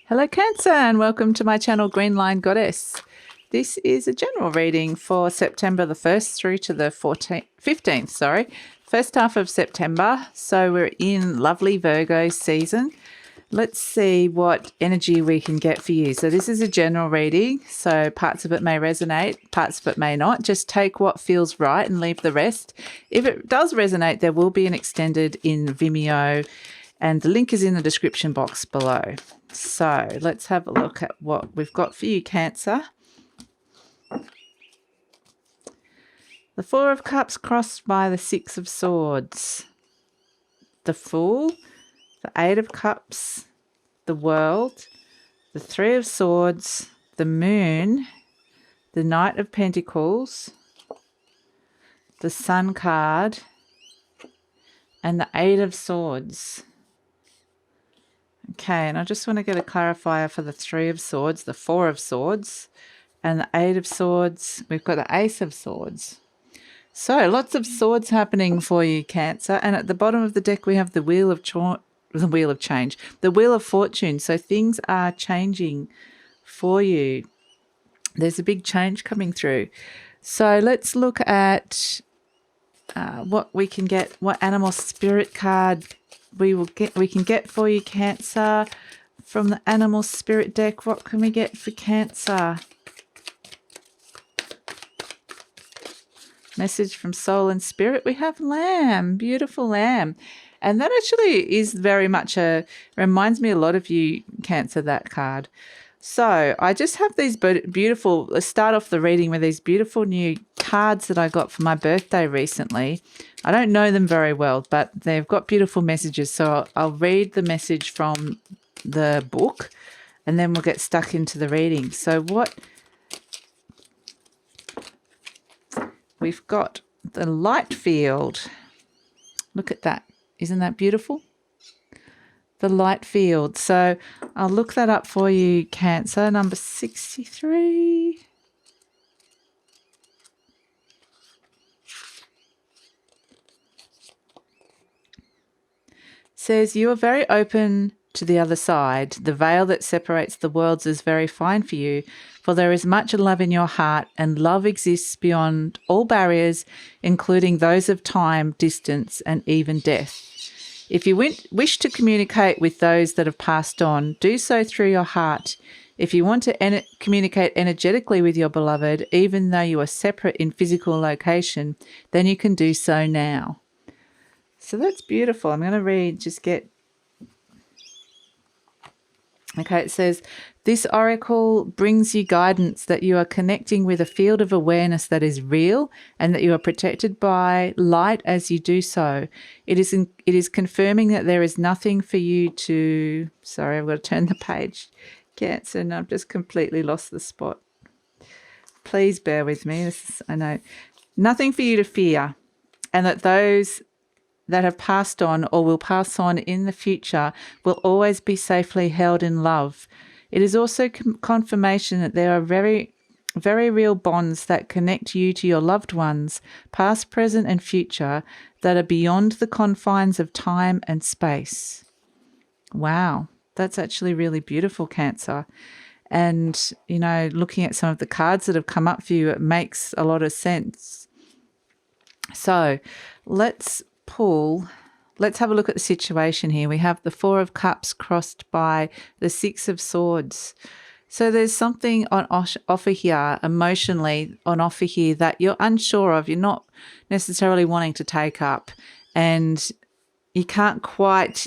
Hello Cancer and welcome to my channel GreenLion Goddess. This is a general reading for September the 1st through to the 15th, first half of September. So we're in lovely Virgo season. Let's see what energy we can get for you. So this is a general reading, so parts of it may resonate, parts of it may not. Just take what feels right and leave the rest. If it does resonate, there will be an extended in Vimeo, and the link is in the description box below. So let's have a look at what we've got for you, Cancer. The Four of Cups crossed by the Six of Swords. The Fool, the Eight of Cups, the World, the Three of Swords, the Moon, the Knight of Pentacles, the Sun card, and the Eight of Swords. Okay, and I just want to get a clarifier for the Three of Swords, the Four of Swords, and the Eight of Swords. We've got the Ace of Swords. So lots of swords happening for you, Cancer. And at the bottom of the deck, we have the Wheel of Change, the Wheel of Fortune. So things are changing for you. There's a big change coming through. So let's look at what we can get, what animal spirit card we can get for you, Cancer, from the animal spirit deck. What can we get for Cancer? Message from soul and spirit. We have Lamb, beautiful Lamb. And that actually is very much reminds me a lot of you, Cancer, that card. So I just have these beautiful, let's start off the reading with these beautiful new cards that I got for my birthday recently. I don't know them very well, but they've got beautiful messages. So I'll read the message from the book and then we'll get stuck into the reading. So what we've got, the light field. Look at that. Isn't that beautiful? The light field. So I'll look that up for you, Cancer. Number 63. Says, you are very open to the other side. The veil that separates the worlds is very fine for you, for there is much love in your heart, and love exists beyond all barriers, including those of time, distance, and even death. If you wish to communicate with those that have passed on, do so through your heart. If you want to communicate energetically with your beloved, even though you are separate in physical location, then you can do so now. So that's beautiful. I'm going to read, Okay, it says, this oracle brings you guidance that you are connecting with a field of awareness that is real and that you are protected by light as you do so. It is confirming that there is nothing for you to... Sorry, I've got to turn the page. Cancer, and I've just completely lost the spot. Please bear with me. I know. Nothing for you to fear, and that those that have passed on or will pass on in the future will always be safely held in love. It is also confirmation that there are very, very real bonds that connect you to your loved ones, past, present, and future, that are beyond the confines of time and space. Wow, that's actually really beautiful, Cancer. And, you know, looking at some of the cards that have come up for you, it makes a lot of sense. So let's have a look at the situation here. We have the Four of Cups crossed by the Six of Swords. So there's something on offer here, emotionally on offer here, that you're unsure of, you're not necessarily wanting to take up, and you can't quite...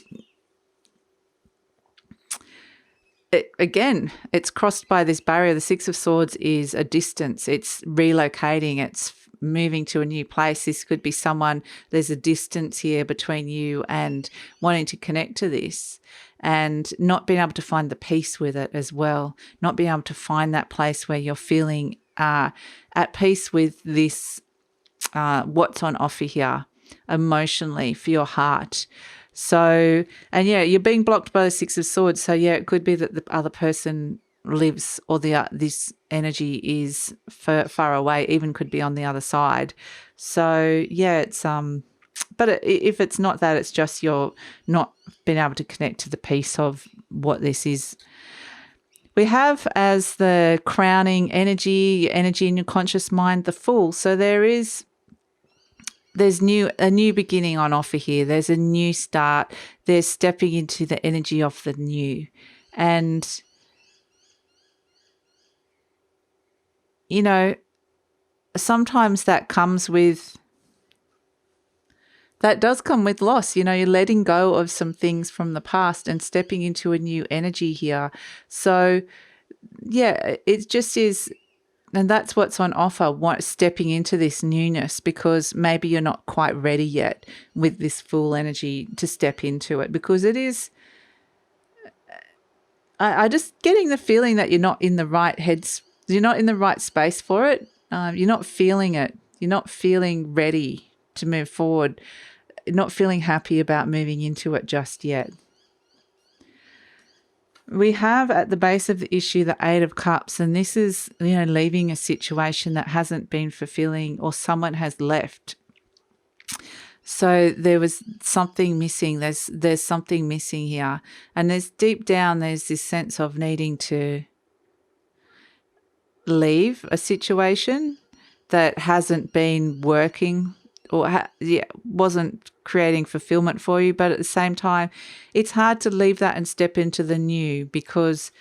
Again, it's crossed by this barrier. The Six of Swords is a distance. It's relocating. It's moving to a new place. This could be someone, there's a distance here between you and wanting to connect to this, and not being able to find the peace with it as well. Not being able to find that place where you're feeling at peace with this, what's on offer here emotionally for your heart. So, and yeah, you're being blocked by the Six of Swords. So yeah, it could be that the other person lives, or this energy is far away, even could be on the other side. So yeah, it's but if it's not that, it's just you're not being able to connect to the peace of what this is. We have as the crowning energy in your conscious mind, the Fool. So there's a new beginning on offer here. There's a new start. There's stepping into the energy of the new. And, you know, sometimes that does come with loss. You know, you're letting go of some things from the past and stepping into a new energy here. So, yeah, it just is. And that's what's on offer, stepping into this newness, because maybe you're not quite ready yet with this Fool energy to step into it, because it is. I just getting the feeling that you're not in the right you're not in the right space for it. You're not feeling it. You're not feeling ready to move forward. Not feeling happy about moving into it just yet. We have at the base of the issue the Eight of Cups, and this is, leaving a situation that hasn't been fulfilling, or someone has left. So there was something missing. There's something missing here, and there's deep down there's this sense of needing to leave a situation that hasn't been working, or wasn't creating fulfillment for you. But at the same time, it's hard to leave that and step into the new, because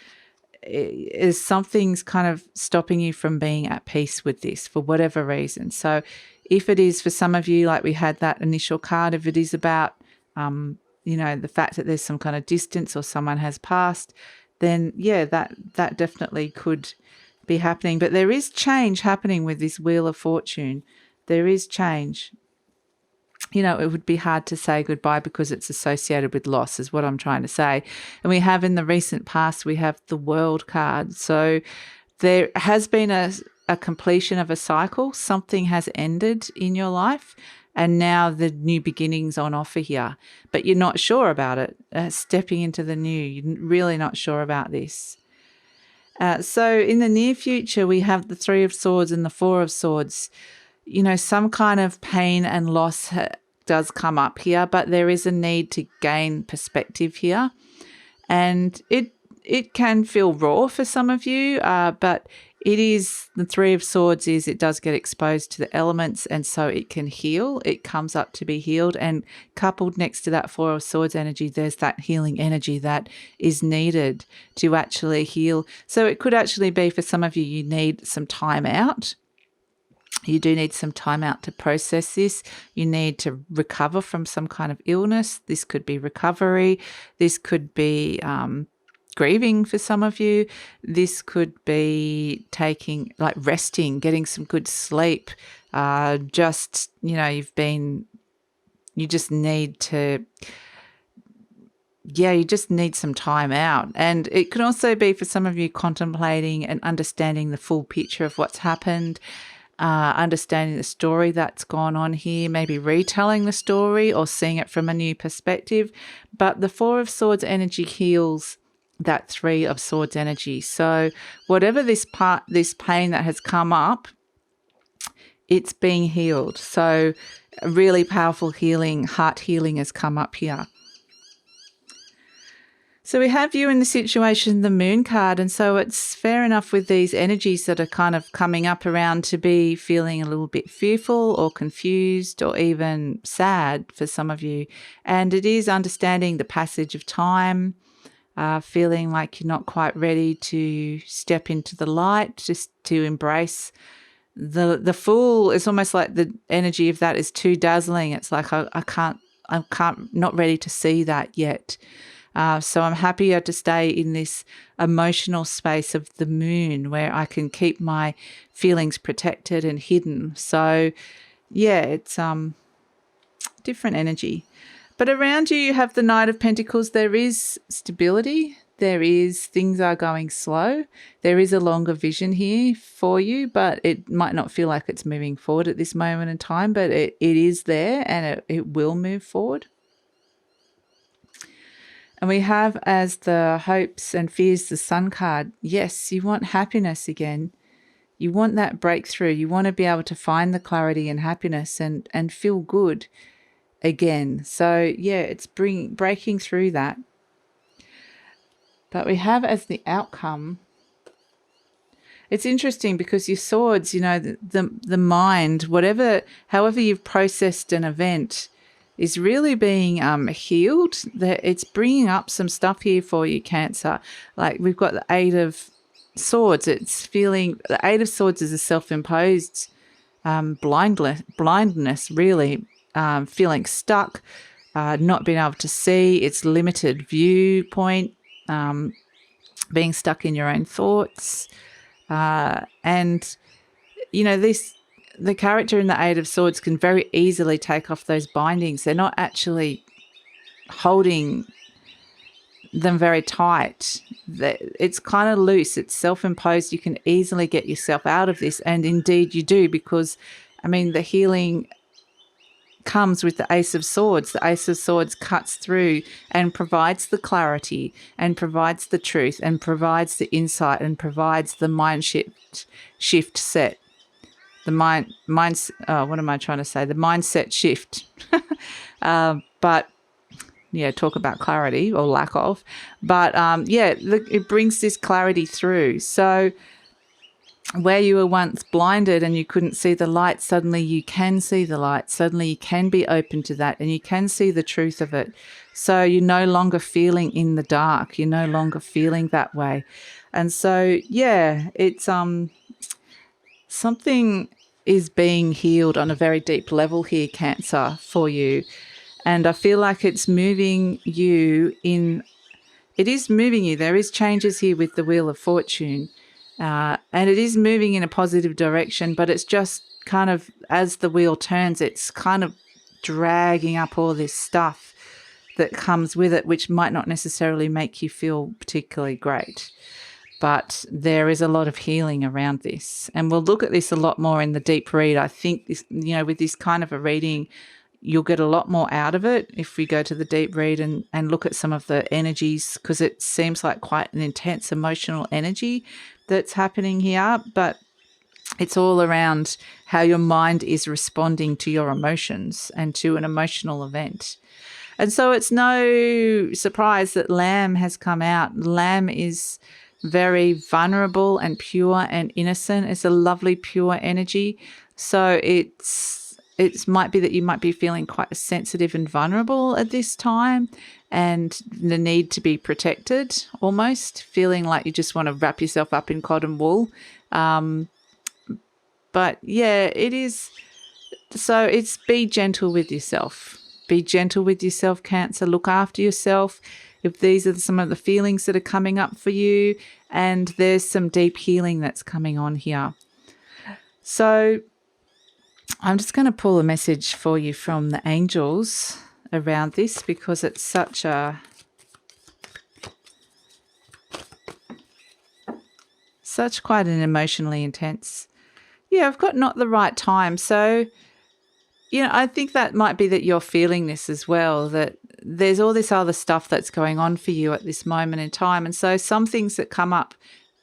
something's kind of stopping you from being at peace with this for whatever reason. So if it is for some of you, like we had that initial card, if it is about, the fact that there's some kind of distance or someone has passed, then that definitely could be happening. But there is change happening with this Wheel of Fortune. There is change. It would be hard to say goodbye because it's associated with loss, is what I'm trying to say. And we have in the recent past, we have the World card. So there has been a completion of a cycle. Something has ended in your life, and now the new beginning's on offer here. But you're not sure about it. Stepping into the new, you're really not sure about this. So in the near future, we have the Three of Swords and the Four of Swords. Some kind of pain and loss does come up here, but there is a need to gain perspective here. And it can feel raw for some of you, but it is, the Three of Swords is, it does get exposed to the elements, and so it can heal. It comes up to be healed, and coupled next to that Four of Swords energy, there's that healing energy that is needed to actually heal. So it could actually be, for some of you, you need some time out. You do need some time out to process this. You need to recover from some kind of illness. This could be recovery. This could be grieving for some of you. This could be resting, getting some good sleep. You just need some time out. And it can also be for some of you contemplating and understanding the full picture of what's happened. Understanding the story that's gone on here, maybe retelling the story or seeing it from a new perspective. But the Four of Swords energy heals that Three of Swords energy. So whatever this pain that has come up, it's being healed. So a really powerful healing, heart healing has come up here. So we have you in the situation, the Moon card, and so it's fair enough with these energies that are kind of coming up around to be feeling a little bit fearful or confused or even sad for some of you. And it is understanding the passage of time, feeling like you're not quite ready to step into the light, just to embrace the Fool. It's almost like the energy of that is too dazzling. It's like I'm not ready to see that yet. So I'm happier to stay in this emotional space of the Moon, where I can keep my feelings protected and hidden. So it's different energy. But around you, you have the Knight of Pentacles. There is stability. Things are going slow. There is a longer vision here for you, but it might not feel like it's moving forward at this moment in time, but it is there, and it will move forward. And we have as the hopes and fears the Sun card. Yes, you want happiness again. You want that breakthrough. You want to be able to find the clarity and happiness and feel good again. So it's breaking through that. But we have as the outcome it's interesting because your swords, the mind, however you've processed an event, is really being healed. It's bringing up some stuff here for you, Cancer. Like we've got the Eight of Swords. The Eight of Swords is a self-imposed blindness, really, feeling stuck, not being able to see, its limited viewpoint, being stuck in your own thoughts. And, the character in the Eight of Swords can very easily take off those bindings. They're not actually holding them very tight. It's kind of loose. It's self-imposed. You can easily get yourself out of this. And indeed you do, because, the healing comes with the Ace of Swords. The Ace of Swords cuts through and provides the clarity and provides the truth and provides the insight and provides the mind shift set. The what am I trying to say? The mindset shift. But talk about clarity or lack of. But it brings this clarity through. So where you were once blinded and you couldn't see the light, suddenly you can see the light. Suddenly you can be open to that and you can see the truth of it. So you're no longer feeling in the dark. You're no longer feeling that way. And so, it's something is being healed on a very deep level here, Cancer, for you. And I feel like it's moving you in. It is moving you. There is changes here with the Wheel of Fortune. And it is moving in a positive direction, but it's just kind of, as the wheel turns, it's kind of dragging up all this stuff that comes with it, which might not necessarily make you feel particularly great. But there is a lot of healing around this. And we'll look at this a lot more in the deep read. I think this, with this kind of a reading, you'll get a lot more out of it if we go to the deep read and look at some of the energies, because it seems like quite an intense emotional energy that's happening here. But it's all around how your mind is responding to your emotions and to an emotional event. And so it's no surprise that Lamb has come out. Lamb is very vulnerable and pure and innocent. It's a lovely, pure energy. So it might be that you might be feeling quite sensitive and vulnerable at this time, and the need to be protected, almost feeling like you just want to wrap yourself up in cotton wool. But it is. So it's be gentle with yourself. Be gentle with yourself, Cancer. Look after yourself. If these are some of the feelings that are coming up for you, and there's some deep healing that's coming on here. So I'm just going to pull a message for you from the angels around this, because it's such quite an emotionally intense. I've got not the right time. So, I think that might be that you're feeling this as well, that there's all this other stuff that's going on for you at this moment in time. And so some things that come up,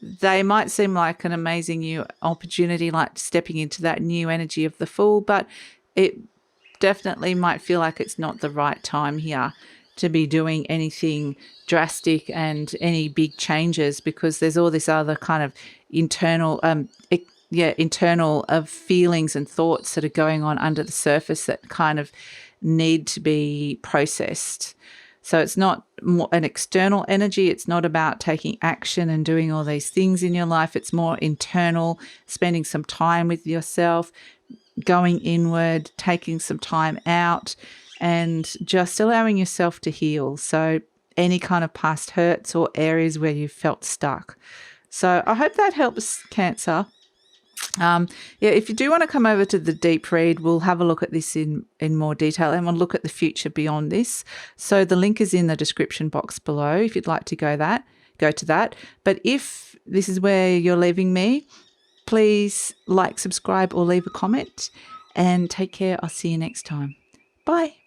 they might seem like an amazing new opportunity, like stepping into that new energy of the Fool, but it definitely might feel like it's not the right time here to be doing anything drastic and any big changes, because there's all this other kind of internal of feelings and thoughts that are going on under the surface that kind of need to be processed. So it's not an external energy. It's not about taking action and doing all these things in your life. It's more internal, spending some time with yourself, going inward, taking some time out, and just allowing yourself to heal. So any kind of past hurts or areas where you felt stuck. So I hope that helps, Cancer. If you do want to come over to the deep read, we'll have a look at this in more detail, and we'll look at the future beyond this. So the link is in the description box below if you'd like to go to that. But if this is where you're leaving me, please like, subscribe, or leave a comment, and take care. I'll see you next time. Bye.